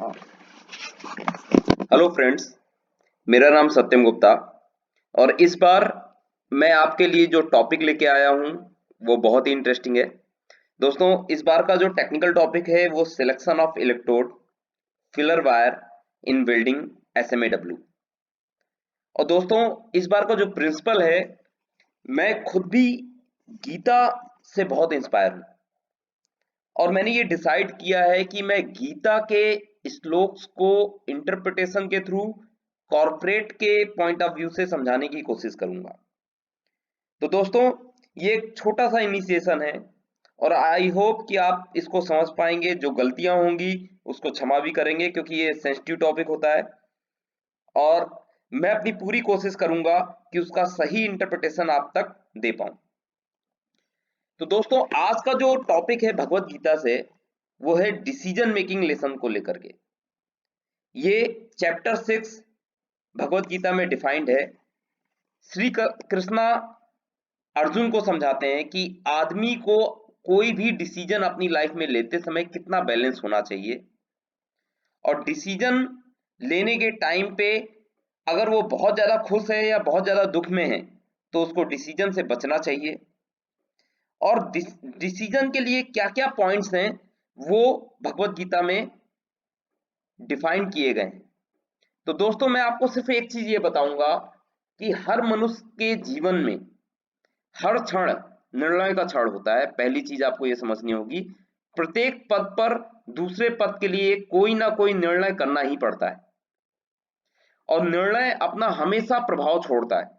हाँ। Hello friends, मेरा नाम सत्यम गुप्ता और इस बार मैं आपके लिए जो टॉपिक लेके आया हूँ वो बहुत ही इंटरेस्टिंग है। दोस्तों, इस बार का जो टेक्निकल टॉपिक है वो selection of electrode filler wire in welding SMAW। और दोस्तों, इस बार का जो प्रिंसिपल है, मैं खुद भी गीता से बहुत इंस्पायर हूँ और मैंने ये डिसाइड किया है कि मैं गीता के श्लोक्स को इंटरप्रिटेशन के थ्रू कॉर्पोरेट के पॉइंट ऑफ व्यू से समझाने की कोशिश करूंगा। तो दोस्तों, ये एक छोटा सा इनिशिएशन है और आई होप कि आप इसको समझ पाएंगे। जो गलतियां होंगी उसको क्षमा भी करेंगे क्योंकि ये सेंसिटिव टॉपिक होता है और मैं अपनी पूरी कोशिश करूंगा कि उसका सही इंटरप्रिटेशन आप तक दे पाऊं। तो दोस्तों, आज का जो टॉपिक है भगवत गीता से वो है डिसीजन मेकिंग लेसन को लेकर के। ये चैप्टर 6 भगवत गीता में डिफाइंड है। श्री कृष्णा अर्जुन को समझाते हैं कि आदमी को कोई भी डिसीजन अपनी लाइफ में लेते समय कितना बैलेंस होना चाहिए और डिसीजन लेने के टाइम पे अगर वो बहुत ज्यादा खुश है या बहुत ज्यादा दुख में है तो उसको डिसीजन से बचना चाहिए। और डिसीजन के लिए क्या क्या पॉइंट्स हैं वो भगवत गीता में डिफाइन किए गए हैं। तो दोस्तों, मैं आपको सिर्फ एक चीज ये बताऊंगा कि हर मनुष्य के जीवन में हर क्षण निर्णय का क्षण होता है। पहली चीज आपको ये समझनी होगी, प्रत्येक पद पर दूसरे पद के लिए कोई ना कोई निर्णय करना ही पड़ता है और निर्णय अपना हमेशा प्रभाव छोड़ता है।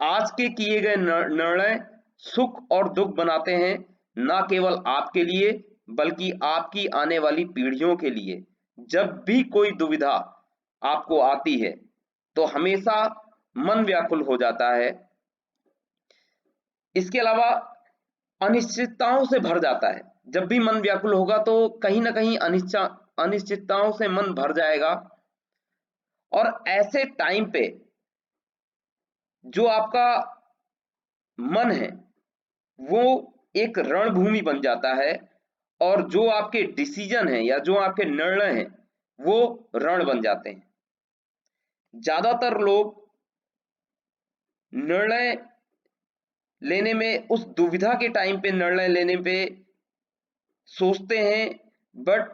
आज के किए गए निर्णय सुख और दुख बनाते हैं, ना केवल आपके लिए बल्कि आपकी आने वाली पीढ़ियों के लिए। जब भी कोई दुविधा आपको आती है तो हमेशा मन व्याकुल हो जाता है। इसके अलावा अनिश्चितताओं से भर जाता है। जब भी मन व्याकुल होगा तो कहीं ना कहीं अनिश्चितताओं से मन भर जाएगा और ऐसे टाइम पे जो आपका मन है वो एक रणभूमि बन जाता है और जो आपके डिसीजन है या जो आपके निर्णय हैं वो रण बन जाते हैं। ज्यादातर लोग निर्णय लेने में उस दुविधा के टाइम पे निर्णय लेने पे सोचते हैं, बट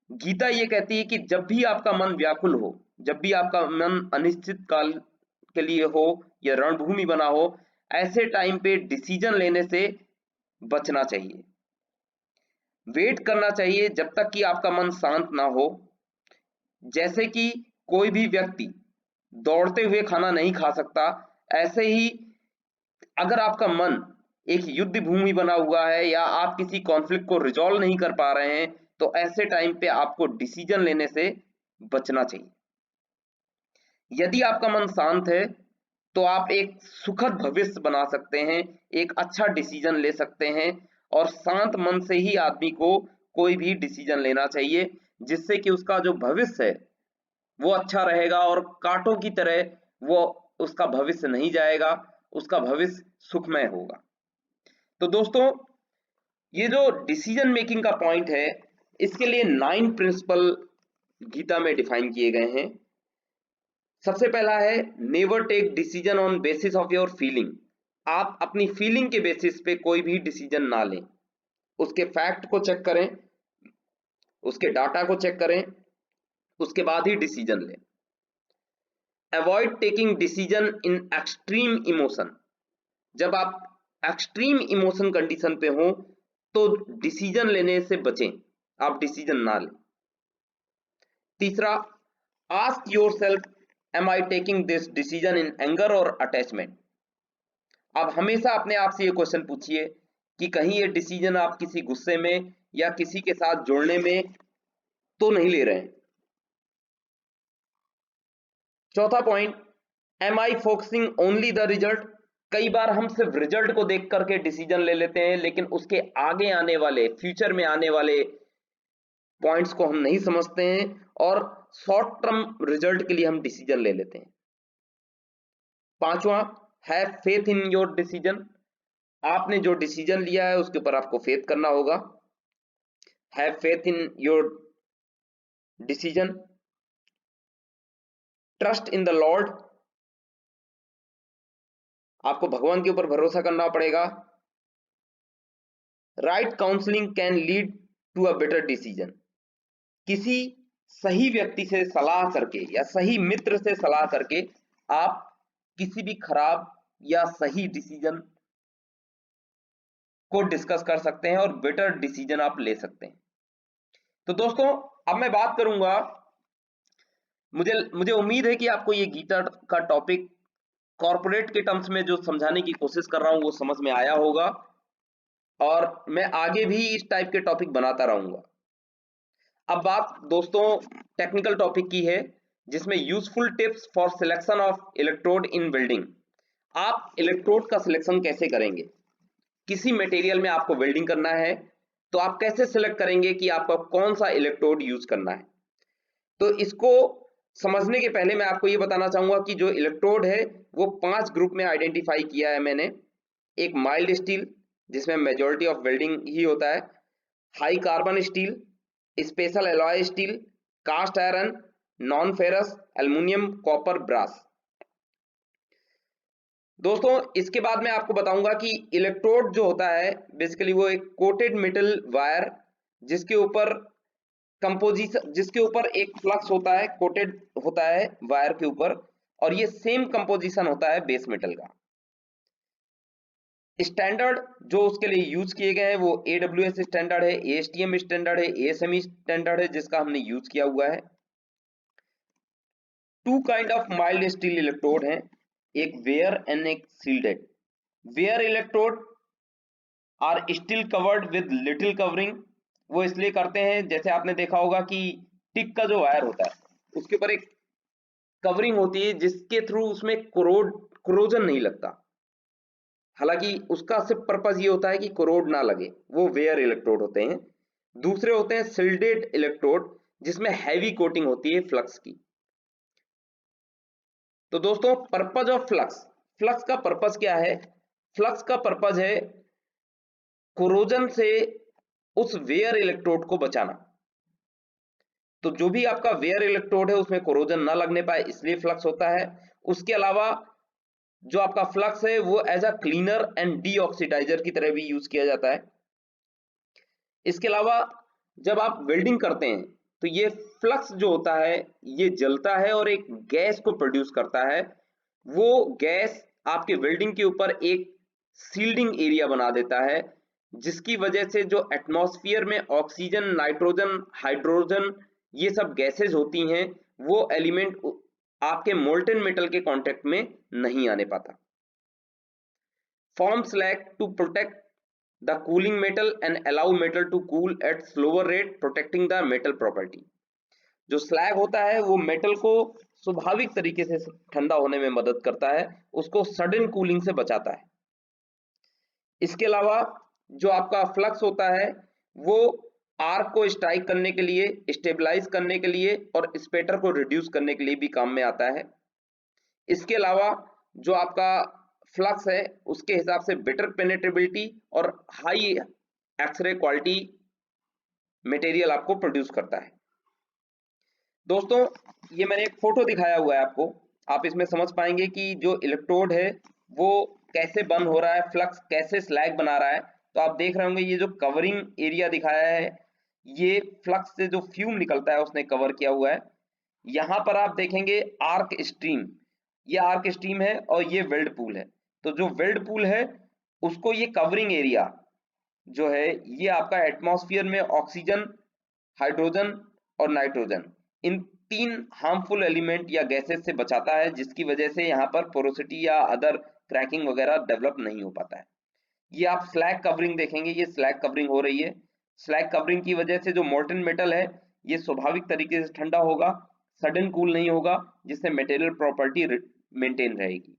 गीता ये कहती है कि जब भी आपका मन व्याकुल हो, जब भी आपका मन अनिश्चित काल के लिए हो या रणभूमि बना हो, ऐसे टाइम पे डिसीजन लेने से बचना चाहिए। वेट करना चाहिए जब तक कि आपका मन शांत ना हो। जैसे कि कोई भी व्यक्ति दौड़ते हुए खाना नहीं खा सकता, ऐसे ही अगर आपका मन एक युद्ध भूमि बना हुआ है या आप किसी कॉन्फ्लिक्ट को रिजॉल्व नहीं कर पा रहे हैं तो ऐसे टाइम पे आपको डिसीजन लेने से बचना चाहिए। यदि आपका मन शांत है तो आप एक सुखद भविष्य बना सकते हैं, एक अच्छा डिसीजन ले सकते हैं और शांत मन से ही आदमी को कोई भी डिसीजन लेना चाहिए जिससे कि उसका जो भविष्य है वो अच्छा रहेगा और कांटों की तरह वो उसका भविष्य नहीं जाएगा, उसका भविष्य सुखमय होगा। तो दोस्तों, ये जो डिसीजन मेकिंग का पॉइंट है इसके लिए 9 प्रिंसिपल गीता में डिफाइन किए गए हैं। सबसे पहला है never take decision on basis of your feeling. आप अपनी फीलिंग के बेसिस पे कोई भी डिसीजन ना लें, उसके फैक्ट को चेक करें, उसके डाटा को चेक करें, उसके बाद ही डिसीजन लें। Avoid taking decision in extreme emotion. जब आप एक्सट्रीम इमोशन कंडीशन पे हो तो डिसीजन लेने से बचें, आप डिसीजन ना लें। तीसरा, ask yourself, am I taking this decision in anger और अटैचमेंट। आप हमेशा अपने आप से ये क्वेश्चन पूछिए कि कहीं ये डिसीजन आप किसी गुस्से में या किसी के साथ जुड़ने में तो नहीं ले रहे हैं। चौथा point, am I focusing only the result. कई बार हम सिर्फ रिजल्ट को देख करके डिसीजन ले लेते हैं लेकिन उसके आगे आने वाले फ्यूचर में आने वाले पॉइंट्स को हम नहीं समझते हैं और शॉर्ट टर्म रिजल्ट के लिए हम डिसीजन ले लेते हैं। पांचवा, have faith in your decision. आपने जो डिसीजन लिया है उसके ऊपर आपको फेथ करना होगा। Have faith in your decision, trust in the lord, आपको भगवान के ऊपर भरोसा करना पड़ेगा, right counselling can lead to a better decision, किसी सही व्यक्ति से सलाह करके या सही मित्र से सलाह करके आप किसी भी खराब या सही डिसीजन को डिस्कस कर सकते हैं और बेटर डिसीजन आप ले सकते हैं। तो दोस्तों अब मैं बात करूंगा, मुझे उम्मीद है कि आपको ये गीता का टॉपिक कॉर्पोरेट के टर्म्स में जो समझाने की कोशिश कर रहा हूं वो समझ में आया होगा, और मैं आगे भी इस टाइप के टॉपिक बनाता रहूंगा। अब बात दोस्तों टेक्निकल टॉपिक की है, जिसमें useful tips for selection of electrode in welding. आप इलेक्ट्रोड का सिलेक्शन कैसे करेंगे? किसी मटेरियल में आपको वेल्डिंग करना है तो आप कैसे सिलेक्ट करेंगे कि आपको कौन सा इलेक्ट्रोड यूज करना है? तो इसको समझने के पहले मैं आपको ये बताना चाहूंगा कि जो इलेक्ट्रोड है वो 5 ग्रुप में आइडेंटिफाई किया है मैंने। एक माइल्ड स्टील, जिसमें मेजॉरिटी ऑफ वेल्डिंग ही होता है, high carbon steel, special alloy steel, cast iron, non ferrous, aluminium, copper, brass. दोस्तों इसके बाद मैं आपको बताऊंगा कि इलेक्ट्रोड जो होता है बेसिकली वो एक कोटेड मेटल वायर जिसके ऊपर कंपोजिशन, जिसके ऊपर एक फ्लक्स होता है, कोटेड होता है वायर के ऊपर, और ये सेम कंपोजिशन होता है बेस मेटल का। स्टैंडर्ड जो उसके लिए यूज किए गए हैं वो AWS स्टैंडर्ड है, ASTM स्टैंडर्ड है, ASME स्टैंडर्ड है, जिसका हमने यूज किया हुआ है। Two kind of mild steel electrode हैं, एक वेयर एंड एक shielded. Bare electrode are still covered with little covering. वो इसलिए करते हैं, जैसे आपने देखा होगा कि टिक का जो वायर होता है उसके ऊपर एक कवरिंग होती है जिसके थ्रू उसमें कोरोजन नहीं लगता। हालांकि उसका सिर्फ पर्पज ये होता है कि कोरोड ना लगे, वो वेयर इलेक्ट्रोड होते हैं। दूसरे होते हैं सिल्डेड इलेक्ट्रोड, जिसमें हैवी कोटिंग होती है फ्लक्स की। तो दोस्तों पर्पज ऑफ फ्लक्स, फ्लक्स का पर्पज क्या है? फ्लक्स का पर्पज है कोरोजन से उस वेयर इलेक्ट्रोड को बचाना। तो जो भी आपका वेयर इलेक्ट्रोड है उसमें कोरोजन ना लगने पाए, इसलिए फ्लक्स होता है। उसके अलावा जो आपका फ्लक्स है वो एज अ क्लीनर एंड डीऑक्सीडाइजर की तरह भी यूज किया जाता है। इसके अलावा जब आप वेल्डिंग करते हैं तो ये फ्लक्स जो होता है ये जलता है और एक गैस को प्रोड्यूस करता है। वो गैस आपके वेल्डिंग के ऊपर एक सील्डिंग एरिया बना देता है, जिसकी वजह से जो एटमॉस्फेयर में ऑक्सीजन, नाइट्रोजन, हाइड्रोजन ये सब गैसेज होती हैं, वो एलिमेंट आपके मोल्टेन मेटल के कांटेक्ट में नहीं आने पाता। Form slag to protect the cooling metal and allow metal to cool at slower rate, protecting the metal property। जो स्लैग होता है वो मेटल को स्वाभाविक तरीके से ठंडा होने में मदद करता है, उसको सडन कूलिंग से बचाता है। इसके अलावा जो आपका फ्लक्स होता है वो आर्क को स्ट्राइक करने के लिए, स्टेबलाइज करने के लिए और स्पेटर को रिड्यूस करने के लिए भी काम में आता है। इसके अलावा जो आपका फ्लक्स है उसके हिसाब से बेटर पेनेट्रेबिलिटी और हाई एक्सरे क्वालिटी मटेरियल आपको प्रोड्यूस करता है। दोस्तों ये मैंने एक फोटो दिखाया हुआ है आपको, आप इसमें समझ पाएंगे कि जो इलेक्ट्रोड है वो कैसे बर्न हो रहा है, फ्लक्स कैसे स्लैग बना रहा है। तो आप देख रहे होंगे ये जो कवरिंग एरिया दिखाया है ये फ्लक्स से जो फ्यूम निकलता है उसने कवर किया हुआ है। यहाँ पर आप देखेंगे आर्क स्ट्रीम, ये आर्क स्ट्रीम है और ये वेल्ड पूल है। तो जो वेल्ड पूल है उसको ये कवरिंग एरिया जो है ये आपका एटमॉस्फेयर में ऑक्सीजन, हाइड्रोजन और नाइट्रोजन इन 3 हार्मफुल एलिमेंट या गैसेस से बचाता है, जिसकी वजह से यहाँ पर पोरोसिटी या अदर क्रैकिंग वगैरह डेवलप नहीं हो पाता है। ये आप स्लैग कवरिंग देखेंगे, ये स्लैग कवरिंग हो रही है। स्लैग कवरिंग की वजह से जो मोल्टन मेटल है ये स्वाभाविक तरीके से ठंडा होगा, सडन कूल नहीं होगा, जिससे मटेरियल प्रॉपर्टी मेंटेन रहेगी।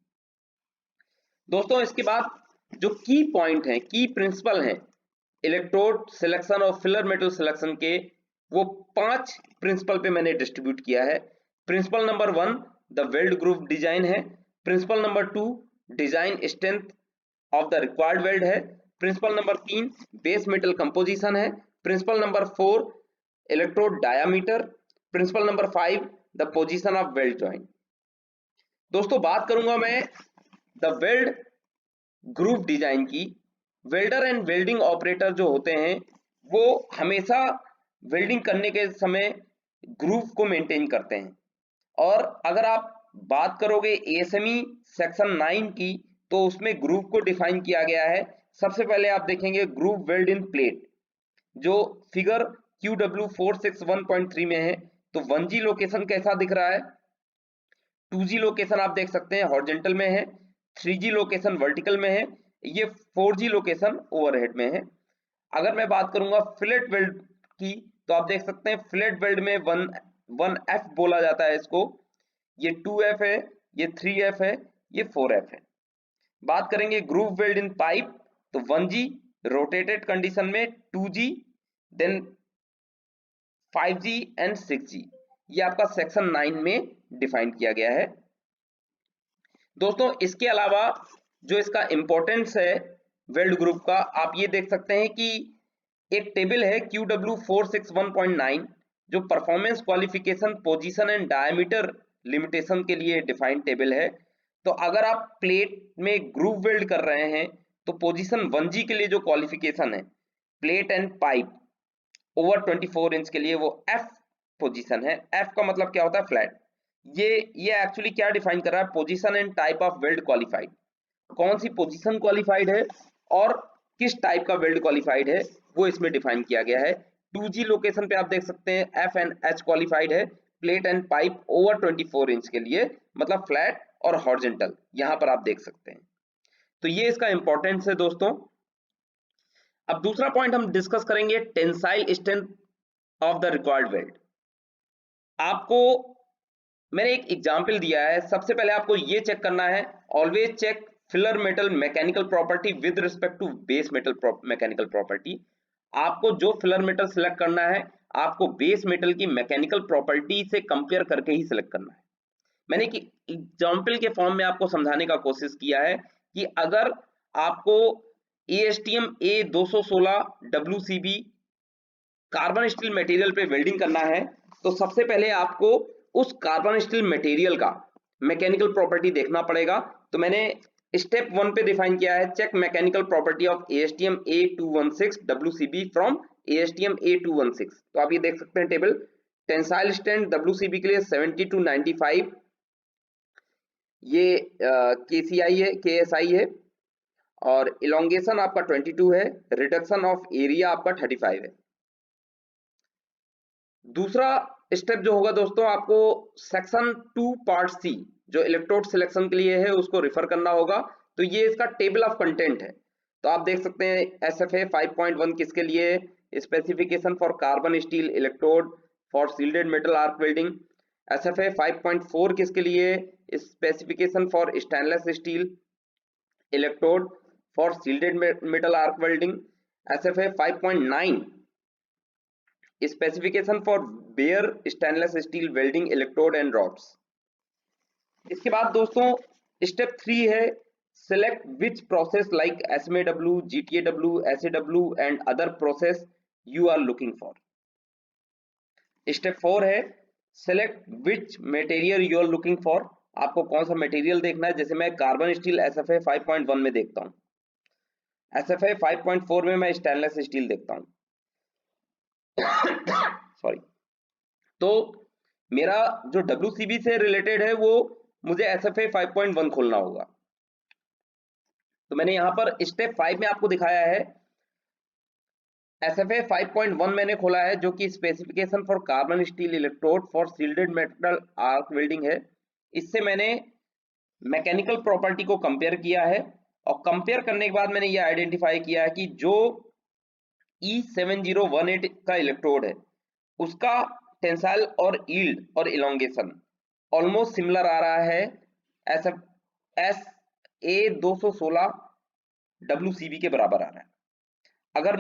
दोस्तों इसके बाद जो की पॉइंट है, की प्रिंसिपल है इलेक्ट्रोड सिलेक्शन और फिलर मेटल सिलेक्शन के, वो 5 प्रिंसिपल पे मैंने डिस्ट्रीब्यूट किया है। Principle number 1 the weld group design है। Principle number 2 design strength of the required weld है। Principle number 3 base metal composition है। Principle number 4 electrode diameter. Principle number 5, the position of weld joint. दोस्तों बात करूंगा मैं the weld groove design की। Welder and welding operator जो होते हैं वो हमेशा वेल्डिंग करने के समय ग्रूव को मेंटेन करते हैं। और अगर आप बात करोगे एएसएमई सेक्शन 9 की, तो उसमें ग्रूव को डिफाइन किया गया है। सबसे पहले आप देखेंगे ग्रूव वेल्ड इन प्लेट, जो फिगर QW461.3 में है। तो 1G लोकेशन कैसा दिख रहा है, 2G लोकेशन आप देख सकते हैं हॉरिजॉन्टल में है, 3G लोकेशन वर्टिकल में है, ये 4G लोकेशन ओवरहेड में है। अगर मैं बात करूंगा फिलेट वेल्ड की, तो आप देख सकते हैं फिलेट वेल्ड में 1F बोला जाता है इसको, ये 2F है, ये 3F है, ये 4F है। बात करेंगे ग्रूव वेल्ड इन पाइप, तो 1G रोटेटेड कंडीशन में, 2G, then 5G and 6G, ये आपका सेक्शन 9 में डिफाइन किया गया है। दोस्तों इसके अलावा जो इसका इंपॉर्टेंस है वेल्ड ग्रुप का, आप ये देख सकते हैं कि एक टेबल है QW461.9 जो performance qualification position and diameter limitation के लिए डिफाइंड टेबल है। तो अगर आप प्लेट में ग्रूव वेल्ड कर रहे हैं तो पोजीशन 1G के लिए जो क्वालिफिकेशन है plate and pipe over 24 inch के लिए वो F पोजीशन है। F का मतलब क्या होता है, फ्लैट। ये एक्चुअली क्या डिफाइन कर रहा है, position and type of weld qualified, कौन सी पोजीशन क्वालिफाइड है और किस टाइप का वेल्ड क्वालिफाइड है वो इसमें डिफाइन किया गया है। 2G लोकेशन पे आप देख सकते हैं F एंड H क्वालिफाइड है plate and pipe over 24 inch के लिए, मतलब फ्लैट और हॉरिजॉन्टल, यहां पर आप देख सकते हैं। तो ये इसका इंपॉर्टेंस है दोस्तों। अब दूसरा पॉइंट हम डिस्कस करेंगे tensile strength of the required weld. आपको मैंने एक एग्जांपल दिया है, सबसे पहले आपको ये चेक करना है, always check filler metal mechanical property with respect to base metal mechanical property. आपको जो फिलर मेटल सिलेक्ट करना है आपको बेस मेटल की मैकेनिकल प्रॉपर्टी से कंपेयर करके ही सिलेक्ट करना है। मैंने एक एग्जांपल के फॉर्म में आपको समझाने का कोशिश किया है कि अगर आपको ASTM A216 WCB carbon steel material पे वेल्डिंग करना है, तो सबसे पहले आपको उस कार्बन स्टील मटेरियल का मैकेनिकल प्रॉपर्टी देखना पड़ेगा। तो मैंने स्टेप 1 पे डिफाइन किया है, check mechanical property of ASTM A216 WCB from ASTM A216। तो आप ये देख सकते हैं टेबल, टेंसाइल स्ट्रेंथ WCB के लिए 70 to 95, ये KCI है, KSI है, और इलोंगेशन आपका 22 है, रिडक्शन ऑफ एरिया आपका 35 है। दूसरा स्टेप जो होगा दोस्तों, आपको सेक्शन 2 पार्ट सी जो इलेक्ट्रोड सिलेक्शन के लिए है उसको रिफर करना होगा। तो ये इसका टेबल ऑफ कंटेंट है। तो आप देख सकते हैं SFA 5.1 किसके लिए, specification for carbon steel electrode for shielded metal arc welding. SFA 5.4 किसके लिए, specification for stainless steel electrode for shielded metal arc welding. SFA 5.9 specification for bare stainless steel welding electrode and rods. इसके बाद दोस्तों step 3 है, select which process like SMAW, GTAW, SAW and other process you are looking for. Step 4 है, select which material you are looking for, आपको कौन सा material देखना है। जैसे मैं कार्बन स्टील SFA 5.1 में देखता हूं, SFA 5.4 में मैं स्टेनलेस स्टील देखता हूं सॉरी। तो मेरा जो WCB से रिलेटेड है वो मुझे SFA 5.1 खोलना होगा। तो मैंने यहां पर स्टेप 5 में आपको दिखाया है, SFA 5.1 मैंने खोला है जो कि specification for carbon steel electrode for shielded metal arc welding है। इससे मैंने मैकेनिकल प्रॉपर्टी को कंपेयर किया है, और कंपेयर करने के बाद मैंने ये आइडेंटिफाई किया है कि जो E7018 का इलेक्ट्रोड है उसका टेंसाइल और यील्ड और इलोंगेशन ऑलमोस्ट सिमिलर आ रहा है SA216 WCB के बराबर आ रहा है। अगर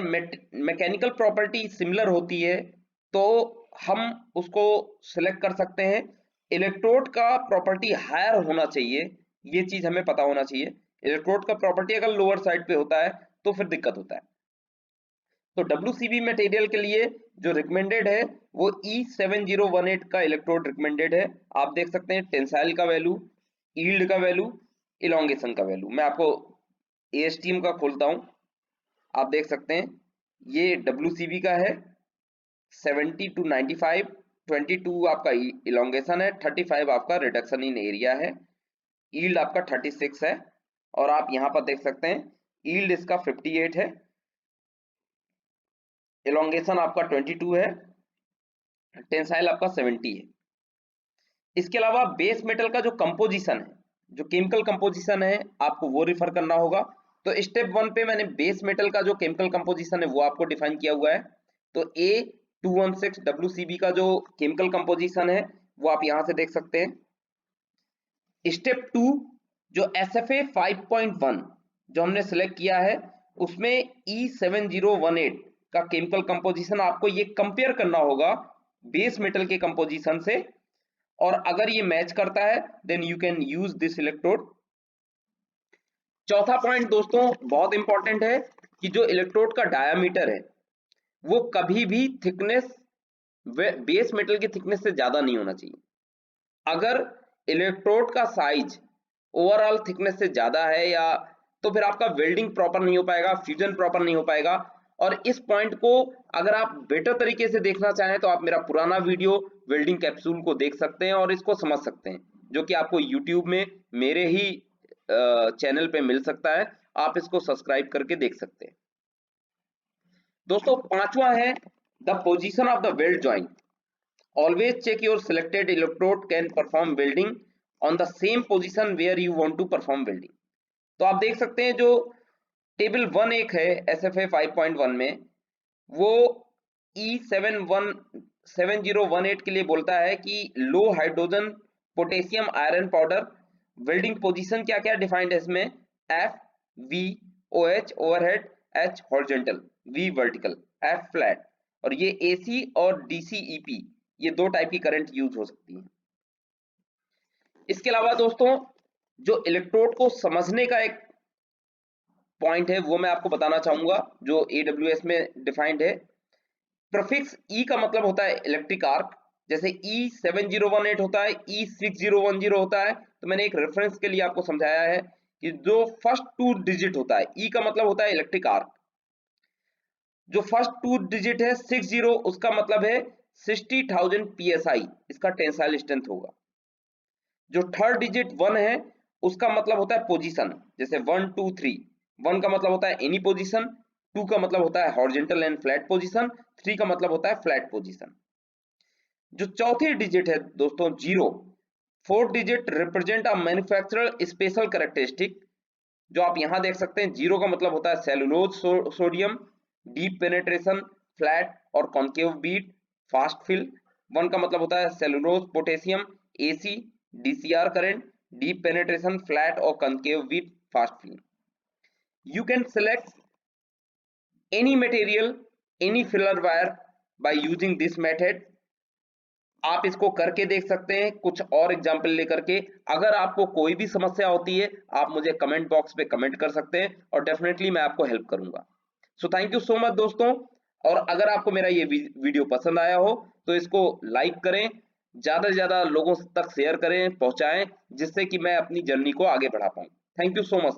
मैकेनिकल प्रॉपर्टी सिमिलर होती है तो हम उसको सिलेक्ट कर सकते हैं। इलेक्ट्रोड का प्रॉपर्टी हायर होना चाहिए, ये चीज हमें पता होना चाहिए। इलेक्ट्रोड का प्रॉपर्टी अगर लोअर साइड पे होता है तो फिर दिक्कत होता है। तो WCB मटेरियल के लिए जो रिकमेंडेड है वो E7018 का इलेक्ट्रोड रिकमेंडेड है। आप देख सकते हैं टेंसाइल का वैल्यू, यील्ड का वैल्यू, इलोंगेशन का वैल्यू। मैं आपको ASTM का खोलता हूं, आप देख सकते हैं ये WCB का है 70 to 95, 22 आपका इलोंगेशन है, 35 आपका रिडक्शन इन एरिया है, यील्ड आपका 36 है, और आप यहाँ पर देख सकते हैं यील्ड इसका 58 है, इलोंगेशन आपका 22 है, टेंसाइल आपका 70 है। इसके अलावा बेस मेटल का जो कंपोजिशन है, जो केमिकल कंपोजिशन है, आपको वो रिफर करना होगा। तो स्टेप 1 पे मैंने बेस मेटल का जो केमिकल कंपोजिशन है वो आपको डिफाइन किया हुआ है। तो A216 WCB का जो केमिकल कंपोजिशन है वो आप यहां से देख सकते हैं। स्टेप 2 जो SFA 5.1 जो हमने सिलेक्ट किया है, उसमें E7018 का केमिकल कंपोजिशन आपको ये कंपेयर करना होगा बेस मेटल के कंपोजिशन से, और अगर ये मैच करता है then you can use this electrode. चौथा पॉइंट दोस्तों बहुत इंपॉर्टेंट है कि जो इलेक्ट्रोड का डायामीटर है वो कभी भी थिकनेस बेस मेटल की थिकनेस से ज्यादा नहीं होना चाहिए। अगर इलेक्ट्रोड का साइज ओवरऑल थिकनेस से ज्यादा है या तो फिर आपका वेल्डिंग प्रॉपर नहीं हो पाएगा, फ्यूजन प्रॉपर नहीं हो पाएगा। और इस पॉइंट को अगर आप बेटर तरीके से देखना चाहें तो आप मेरा पुराना वीडियो वेल्डिंग कैप्सूल को देख सकते हैं और इसको समझ सकते हैं, जो कि आपको यूट्यूब में मेरे ही चैनल पे मिल सकता है। आप इसको सब्सक्राइब करके देख सकते हैं। दोस्तों पांचवा है the position of the weld joint. Always check your selected electrode can perform welding on the same position where you want to perform welding। तो आप देख सकते हैं जो टेबल 1 एक है SFA 5.1 में, वो E7018 के लिए बोलता है कि low hydrogen potassium iron powder welding position क्या क्या डिफाइंड है इसमें, F, V, OH overhead, H horizontal, V vertical, F flat, और ये AC और DCEP ये दो टाइप की करंट यूज हो सकती है। इसके अलावा दोस्तों जो इलेक्ट्रोड को समझने का एक पॉइंट है वो मैं आपको बताना चाहूंगा जो AWS में डिफाइंड है। प्रीफिक्स E का मतलब होता है इलेक्ट्रिक आर्क, जैसे E7018 होता है, E6010 होता है। तो मैंने एक रेफरेंस के लिए आपको समझाया है कि जो फर्स्ट 2 डिजिट होता है E का मतलब होता है इलेक्ट्रिक आर्क, जो फर्स्ट 2 डिजिट है 60 उसका मतलब है 60,000 PSI इसका टेंसाइल स्ट्रेंथ होगा। जो थर्ड डिजिट 1 है उसका मतलब होता है पोजीशन, जैसे 1 2 3, 1 का मतलब होता है एनी पोजीशन, 2 का मतलब होता है हॉरिजॉन्टल एंड फ्लैट पोजीशन, 3 का मतलब होता है फ्लैट पोजीशन। जो चौथी डिजिट है दोस्तों 0, fourth digit represent a manufacturer special characteristic, जो आप यहां देख सकते हैं 0 का मतलब होता है cellulose sodium, deep penetration, flat और कॉन्केव बीट, फास्ट फिल। 1 का मतलब होता है cellulose potassium, AC, DCR current, deep penetration, flat और concave bead, fast fill. You can select any material, any filler wire by using this method। आप इसको करके देख सकते हैं कुछ और एग्जाम्पल लेकर के। अगर आपको कोई भी समस्या होती है आप मुझे कमेंट बॉक्स पे कमेंट कर सकते हैं और डेफिनेटली मैं आपको हेल्प करूंगा। So thank you so much दोस्तों। और अगर आपको मेरा ये वीडियो पसंद आया हो तो इसको लाइक करें, ज्यादा से ज्यादा लोगों तक शेयर करें, पहुंचाएं, जिससे कि मैं अपनी जर्नी को आगे बढ़ा पाऊं। Thank you so much.